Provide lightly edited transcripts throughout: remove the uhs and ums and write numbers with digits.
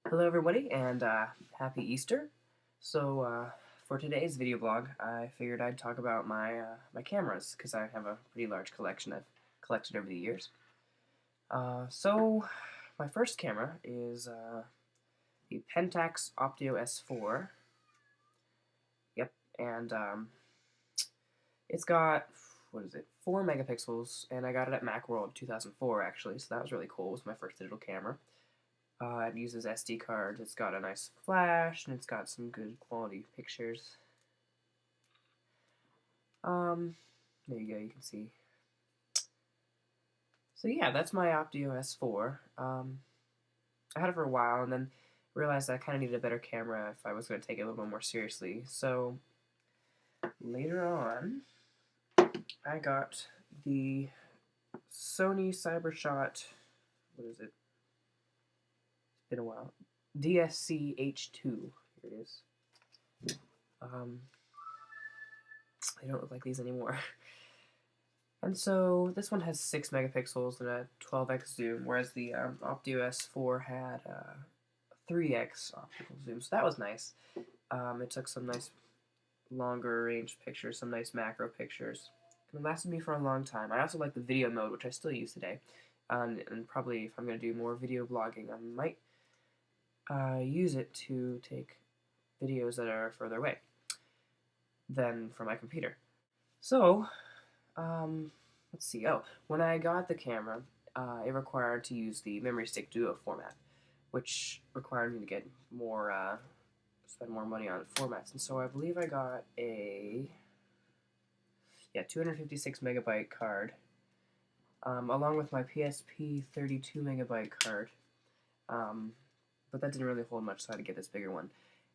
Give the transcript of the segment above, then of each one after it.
Hello everybody, and happy Easter. For today's video blog, I figured I'd talk about my cameras, because I have a pretty large collection I've collected over the years. My first camera is the Pentax Optio S4. Yep, and it's got, what is it, 4 megapixels, and I got it at Macworld 2004 actually, so that was really cool. It was my first digital camera. It uses SD cards, it's got a nice flash, and it's got some good quality pictures. There you go, you can see. So yeah, that's my Optio S4. I had it for a while, and then realized I kind of needed a better camera if I was going to take it a little bit more seriously. So later on, I got the Sony CyberShot, what is it? Been a while. DSC H2. Here it is. They don't look like these anymore. And so this one has 6 megapixels and a 12x zoom, whereas the Optio S4 had 3x optical zoom. So that was nice. It took some nice longer range pictures, some nice macro pictures. It lasted me for a long time. I also like the video mode, which I still use today. And probably if I'm going to do more video blogging, I might use it to take videos that are further away than from my computer. So, let's see. Oh, when I got the camera, it required to use the memory stick duo format, which required me to get more, spend more money on formats. And so I believe I got a 256 megabyte card, along with my PSP 32 megabyte card. But that didn't really hold much, so I had to get this bigger one.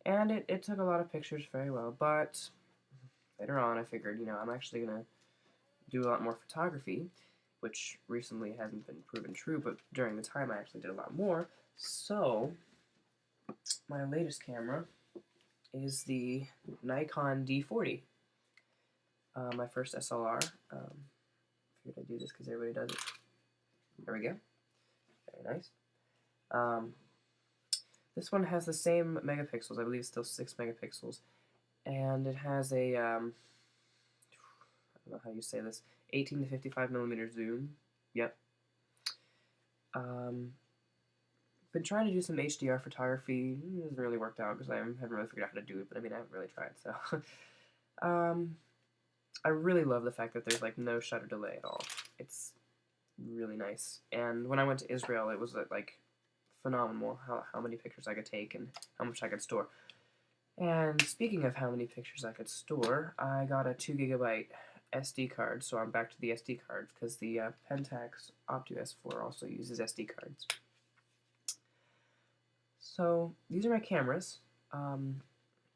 And it took a lot of pictures very well, but later on I figured, I'm actually going to do a lot more photography, which recently hasn't been proven true, but during the time I actually did a lot more. So, my latest camera is the Nikon D40, my first SLR. Figured I'd do this because everybody does it. There we go. Very nice. This one has the same megapixels, I believe it's still 6 megapixels, and it has a, I don't know how you say this, 18 to 55 millimeter zoom. Yep. Been trying to do some HDR photography. It hasn't really worked out because I haven't really figured out how to do it, but I mean, I haven't really tried, so. I really love the fact that there's like no shutter delay at all. It's really nice. And when I went to Israel, it was like phenomenal how many pictures I could take and how much I could store. And speaking of how many pictures I could store, I got a 2 gigabyte SD card, so I'm back to the SD cards because the Pentax Optio S4 also uses SD cards. So these are my cameras.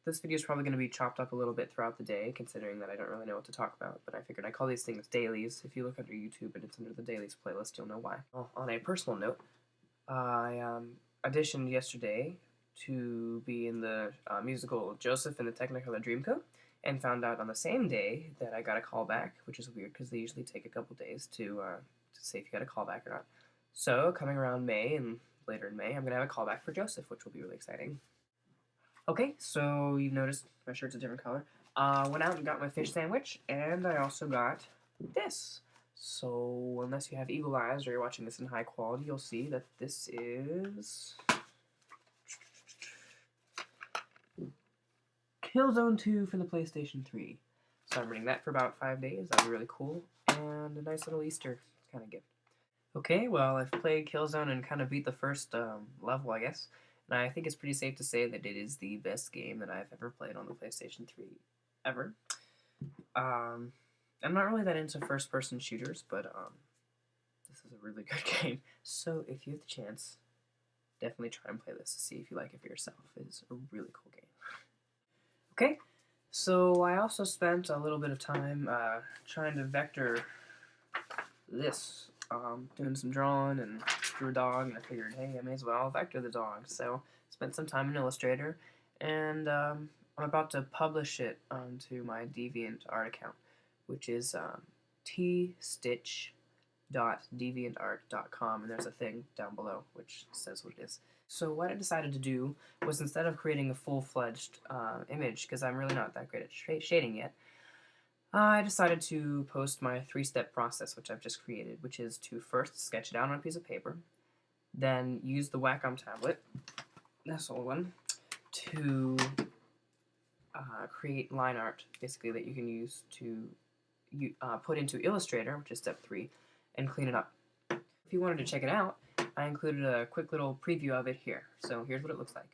This video is probably going to be chopped up a little bit throughout the day, considering that I don't really know what to talk about, but I figured I call these things dailies. If you look under YouTube and it's under the dailies playlist, you'll know why. Well, on a personal note, I auditioned yesterday to be in the musical Joseph and the Technicolor Dreamcoat, and found out on the same day that I got a callback, which is weird because they usually take a couple days to say if you got a callback or not. So, coming around May and later in May, I'm going to have a callback for Joseph, which will be really exciting. Okay, so you've noticed my shirt's a different color. Went out and got my fish sandwich, and I also got this. So, unless you have eagle eyes or you're watching this in high quality, you'll see that this is Killzone 2 for the PlayStation 3. So I'm running that for about 5 days. That'll be really cool. And a nice little Easter kind of gift. Okay, well, I've played Killzone and kind of beat the first level, I guess. And I think it's pretty safe to say that it is the best game that I've ever played on the PlayStation 3 ever. I'm not really that into first-person shooters, but this is a really good game. So if you have the chance, definitely try and play this to see if you like it for yourself. It's a really cool game. Okay, so I also spent a little bit of time trying to vector this, doing some drawing and drew a dog, and I figured, hey, I may as well vector the dog. So spent some time in Illustrator, and I'm about to publish it onto my DeviantArt account, which is tstitch.deviantart.com, and there's a thing down below which says what it is. So what I decided to do was, instead of creating a full-fledged image, because I'm really not that great at shading yet, I decided to post my 3-step process, which I've just created, which is to first sketch it out on a piece of paper, then use the Wacom tablet, this old one, to create line art, basically, that you can use to put into Illustrator, which is step 3, and clean it up. If you wanted to check it out, I included a quick little preview of it here. So here's what it looks like.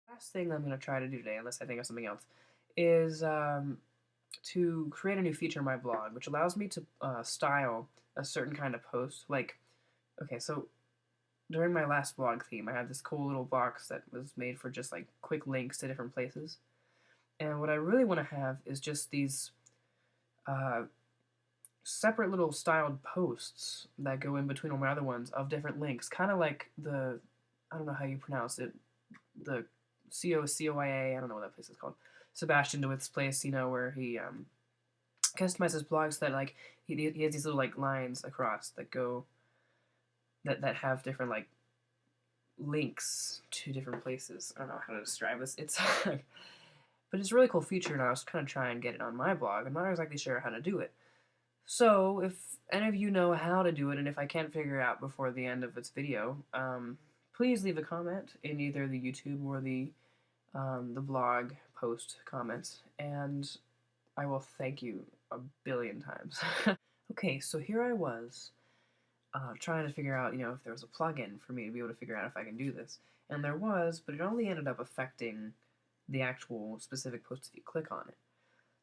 Last thing I'm going to try to do today, unless I think of something else, is to create a new feature in my blog, which allows me to style a certain kind of post. Like, okay, so during my last blog theme, I had this cool little box that was made for just like quick links to different places. And what I really want to have is just these separate little styled posts that go in between all my other ones of different links, kind of like the, I don't know how you pronounce it, the COCOIA, I don't know what that place is called, Sebastian DeWitt's place, you know, where he customizes blogs that, like, he has these little, like, lines across that go, that have different, like, links to different places. I don't know how to describe this. It's but it's a really cool feature, and I was kind of trying to get it on my blog. I'm not exactly sure how to do it. So, if any of you know how to do it, and if I can't figure it out before the end of this video, please leave a comment in either the YouTube or the blog post comments, and I will thank you a billion times. Okay, so here I was, trying to figure out, if there was a plugin for me to be able to figure out if I can do this. And there was, but it only ended up affecting the actual specific post if you click on it.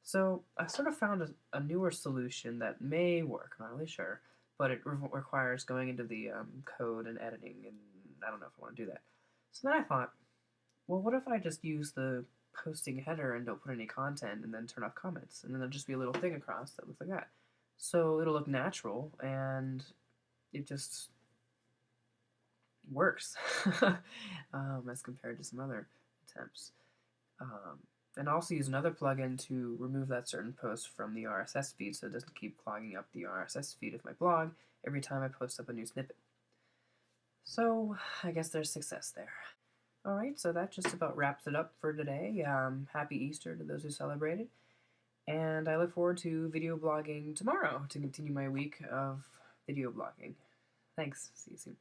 So I sort of found a newer solution that may work, I'm not really sure, but it requires going into the code and editing, and I don't know if I want to do that. So then I thought, well, what if I just use the posting header and don't put any content and then turn off comments, and then there'll just be a little thing across that looks like that. So it'll look natural, and it just works as compared to some other attempts. And also use another plugin to remove that certain post from the RSS feed so it doesn't keep clogging up the RSS feed of my blog every time I post up a new snippet. So I guess there's success there. Alright, so that just about wraps it up for today. Happy Easter to those who celebrated. And I look forward to video blogging tomorrow to continue my week of video blogging. Thanks. See you soon.